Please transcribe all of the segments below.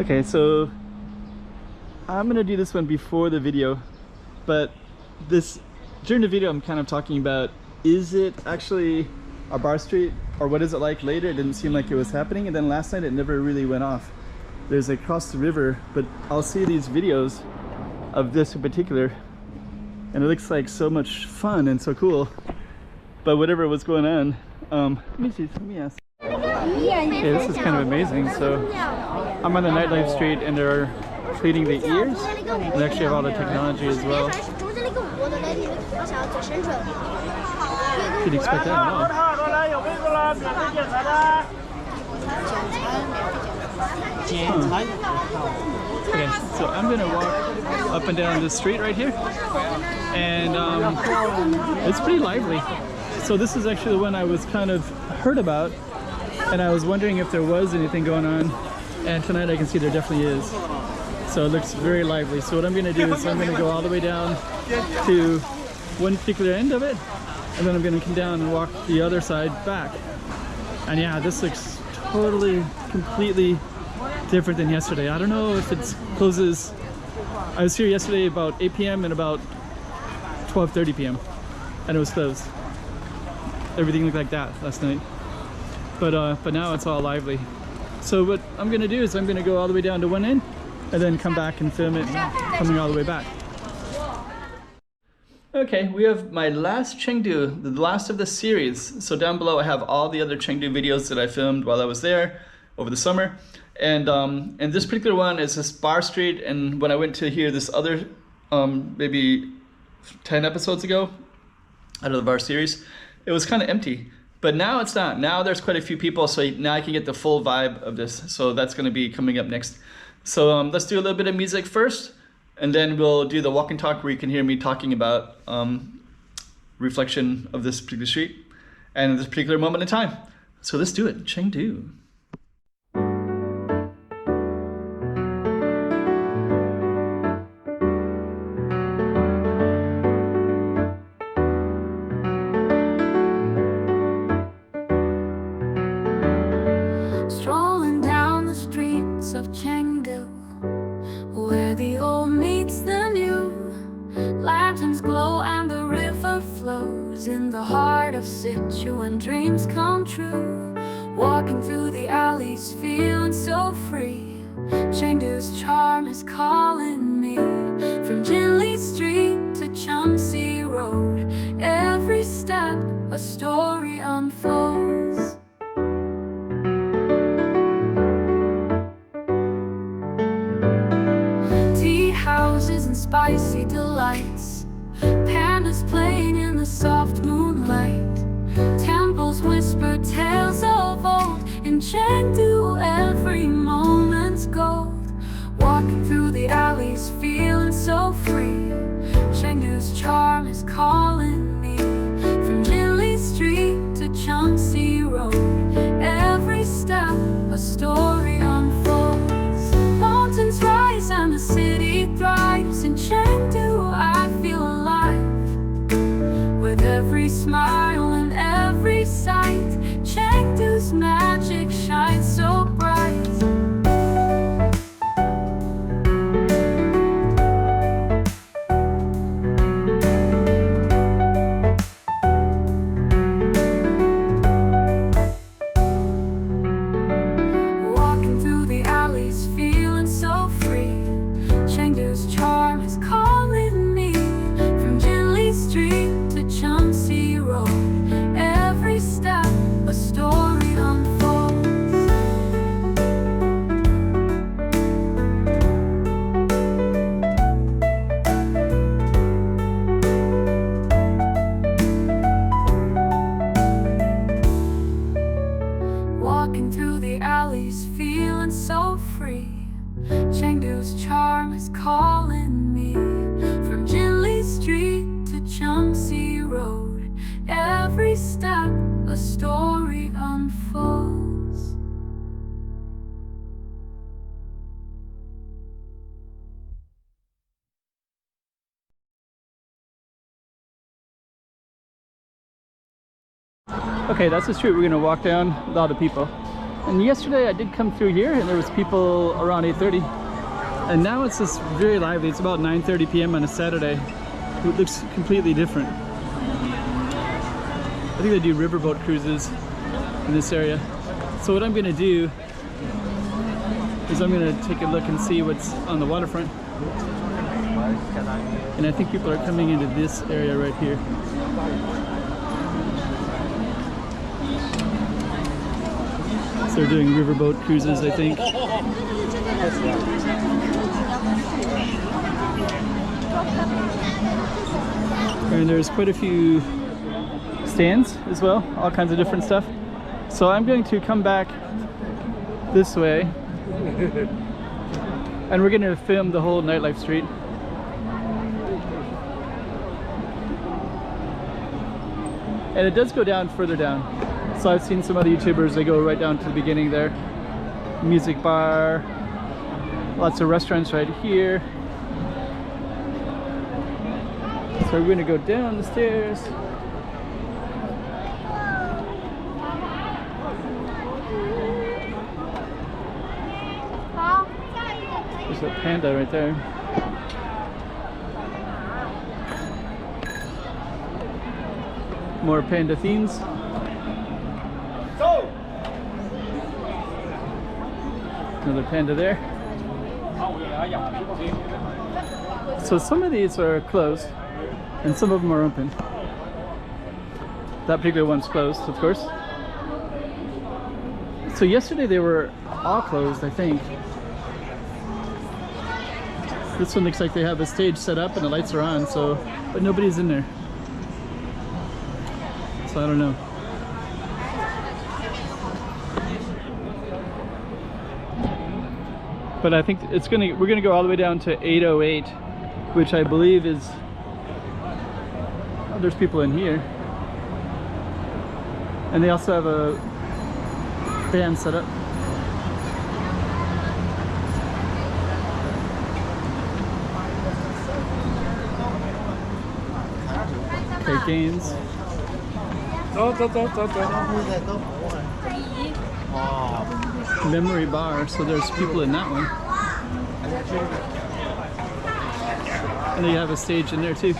Okay, so I'm gonna do this one before the video, but during the video I'm kind of talking about, is it actually a bar street or what is it like later? It didn't seem like it was happening, and then last night it never really went off. There's across the river, but I'll see these videos of this in particular and it looks like so much fun and so cool, but whatever was going on, let me ask. Okay, this is kind of amazing. So I'm on the Nightlife street and they're cleaning the ears. They actually have all the technology as well. Didn't expect that at all. Okay, so I'm gonna walk up and down this street right here, and it's pretty lively. So this is actually the one I was kind of heard about, and I was wondering if there was anything going on, and tonight I can see there definitely is. So it looks very lively. So what I'm gonna do is I'm gonna go all the way down to one particular end of it, and then I'm gonna come down and walk the other side back. And yeah, this looks totally, completely different than yesterday. I don't know if it closes. I was here yesterday about 8 p.m. and about 12:30 p.m. and it was closed. Everything looked like that last night, but now it's all lively. So what I'm gonna do is I'm gonna go all the way down to one end and then come back and film it coming all the way back. Okay, we have my last Chengdu, the last of the series. So down below I have all the other Chengdu videos that I filmed while I was there over the summer. And this particular one is this bar street, and when I went to hear this other maybe 10 episodes ago out of the bar series, it was kind of empty. But now it's not. Now there's quite a few people, so now I can get the full vibe of this. So that's going to be coming up next. So let's do a little bit of music first, and then we'll do the walk and talk where you can hear me talking about reflection of this particular street and this particular moment in time. So let's do it. Chengdu. Strolling down the streets of Chengdu, where the old meets the new. Lanterns glow and the river flows in the heart of Sichuan, dreams come true. Walking through the alleys, feeling so free. Chengdu's charm is calling me. From Jinli Street to Chunxi Road, every step a story unfolds. Houses and spicy delights, pandas playing in the soft moonlight. Temples whisper tales of old. In Chengdu every moment's gold. Walking through the alleys, feeling so free. Chengdu's charm is calling me. From Jinli Street to Chunxi Road, every step a story unfolds. Mountains rise and the city thrives. In Chengdu I feel alive. With every smile and every sight, Chengdu's magic shines so bright. Walking through the alleys, feeling so free. Chengdu's charm is calling me. From Jinli Street to Chunxi Road, every step a story unfolds. Walking through the alleys, feeling so free. Chengdu's charm is calling me. From Jinli Street to Chunxi Road, every step a story unfolds. Okay, that's the street we're gonna walk down. A lot of people. And yesterday I did come through here and there was people around 8:30. And now it's just very lively. It's about 9:30 p.m. on a Saturday. It looks completely different. I think they do riverboat cruises in this area. So what I'm gonna do is I'm gonna take a look and see what's on the waterfront. And I think people are coming into this area right here. So they're doing riverboat cruises, I think. And there's quite a few stands as well, all kinds of different stuff. So I'm going to come back this way and we're going to film the whole nightlife street. And it does go down further down. So I've seen some other YouTubers, they go right down to the beginning there. Music bar, lots of restaurants right here. So we're gonna go down the stairs. There's a panda right there. More panda themes. Another panda there. So some of these are closed and some of them are open. That particular one's closed, of course. So yesterday they were all closed, I think. This one looks like they have a stage set up and the lights are on, so but nobody's in there. So I don't know. But I think we're gonna go all the way down to 808, which I believe is, oh, there's people in here. And they also have a band set up. Okay, games. Memory bar, so there's people in that one. And they have a stage in there too.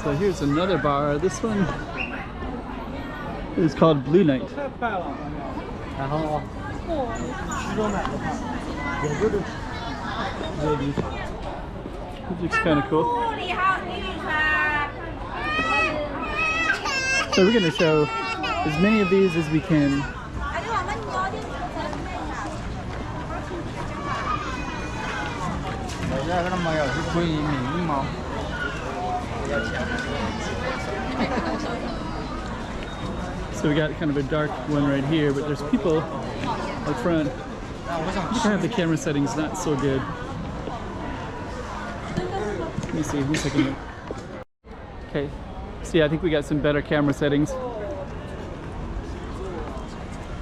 So here's another bar. This one is called Blue Night. It looks kind of cool. So we're going to show as many of these as we can. So we got kind of a dark one right here, but there's people up front. I have the camera settings not so good. Let me see, 1 second. Okay, so yeah, I think we got some better camera settings.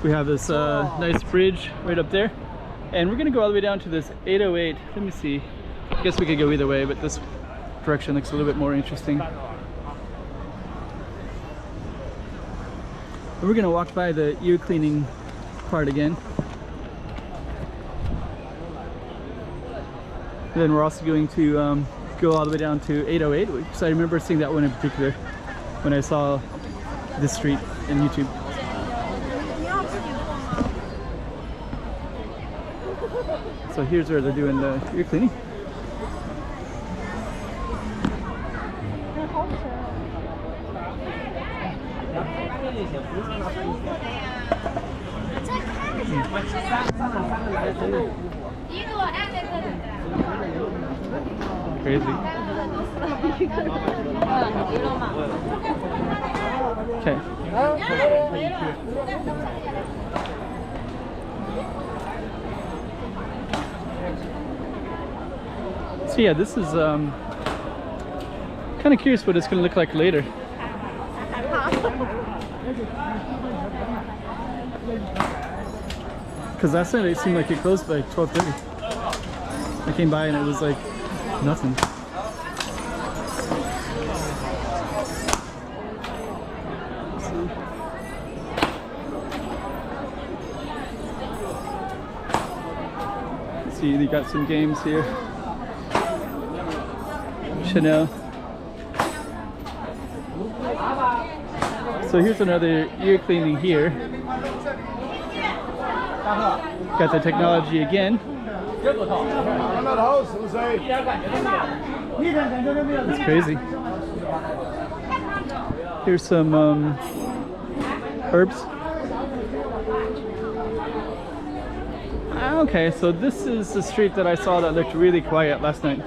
We have this nice bridge right up there. And we're gonna go all the way down to this 808. Let me see. I guess we could go either way, but this direction looks a little bit more interesting. We're gonna walk by the ear cleaning part again. And then we're also going to go all the way down to 808, because I remember seeing that one in particular when I saw this street in YouTube. So here's where they're doing the ear cleaning. Crazy. Okay. So yeah, this is kind of curious what it's going to look like later. Because last night it seemed like it closed by 12:30. I came by and it was like nothing. See, they got some games here. Chanel. So here's another ear cleaning here. Got the technology again. It's crazy. Here's some herbs. Okay, so this is the street that I saw that looked really quiet last night.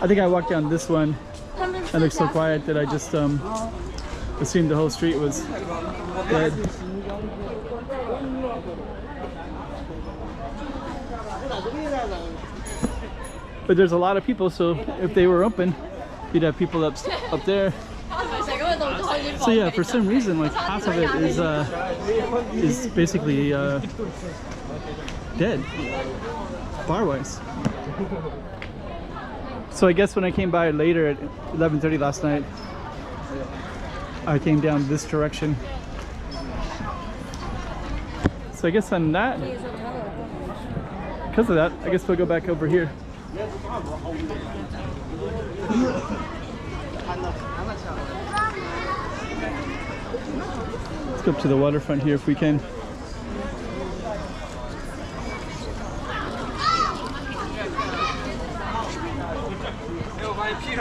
I think I walked down this one and it looked so quiet that I just assumed the whole street was dead. But there's a lot of people, so if they were open, you'd have people up there. So yeah, for some reason, like half of it is basically dead, bar-wise. So I guess when I came by later at 11:30 last night, I came down this direction. So I guess on that, because of that, I guess we'll go back over here. Let's go up to the waterfront here if we can.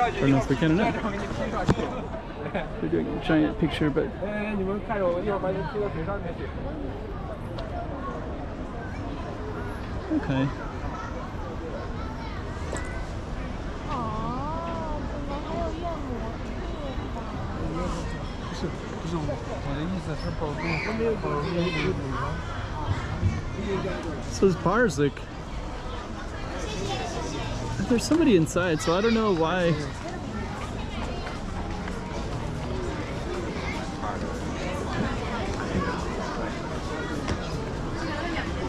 I don't know if we can or not. They're doing a giant picture, but okay. So this bar's like, there's somebody inside, so I don't know why.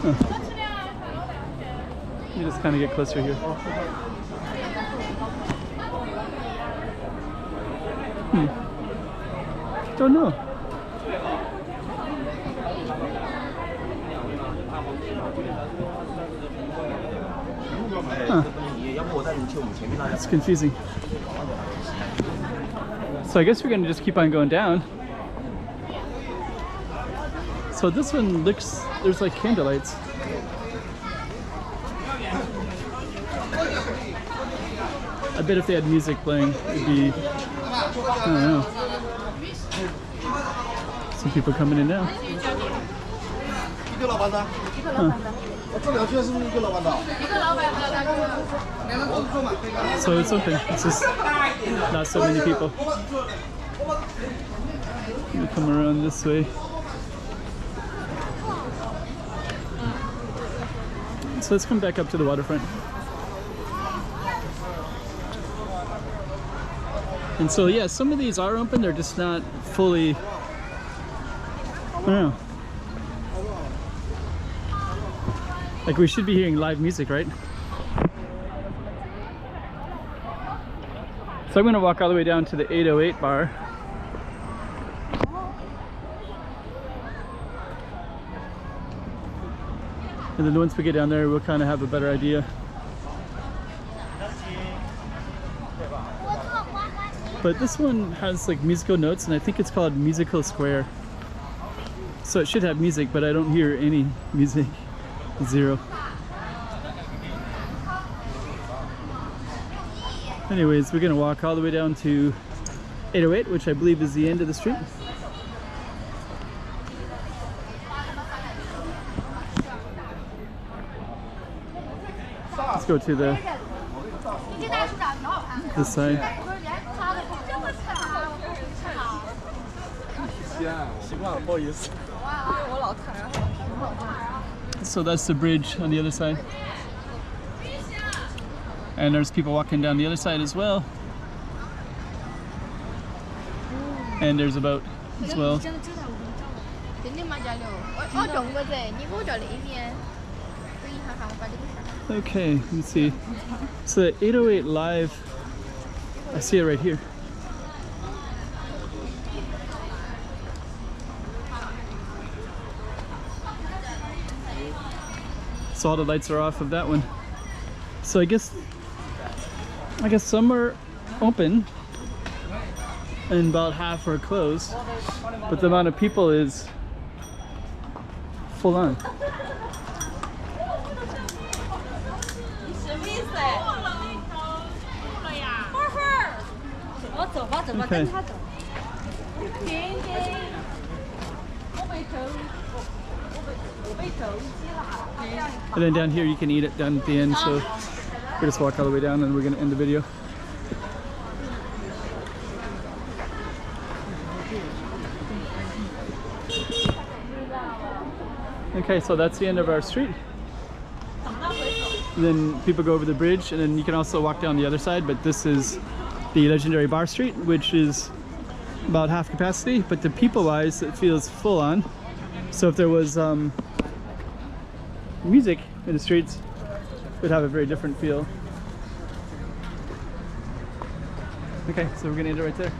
Huh. You just kind of get closer here. Don't know. Huh. It's confusing. So I guess we're gonna just keep on going down. So this one looks, there's like candlelights. I bet if they had music playing, it'd be, I don't know. Some people coming in now. Huh. So it's open. It's just not so many people. Let me come around this way. So let's come back up to the waterfront. And so yeah, some of these are open, they're just not fully, I don't know. Like we should be hearing live music, right? So I'm gonna walk all the way down to the 808 bar. And then once we get down there, we'll kind of have a better idea. But this one has like musical notes, and I think it's called Musical Square. So it should have music, but I don't hear any music. Zero. Anyways, we're gonna walk all the way down to 808, which I believe is the end of the street. Let's go to this side. So that's the bridge on the other side. And there's people walking down the other side as well. And there's a boat as well. Okay, let's see. It's the 808 Live. I see it right here. So all the lights are off of that one. So I guess some are open and about half are closed, but the amount of people is full on. Okay. And then down here you can eat it down at the end, so we'll just walk all the way down and we're going to end the video. Okay, so that's the end of our street. And then people go over the bridge, and then you can also walk down the other side, but this is the legendary bar street, which is about half capacity, but the people-wise it feels full on. So if there was music in the streets, it would have a very different feel. Okay, so we're gonna end it right there.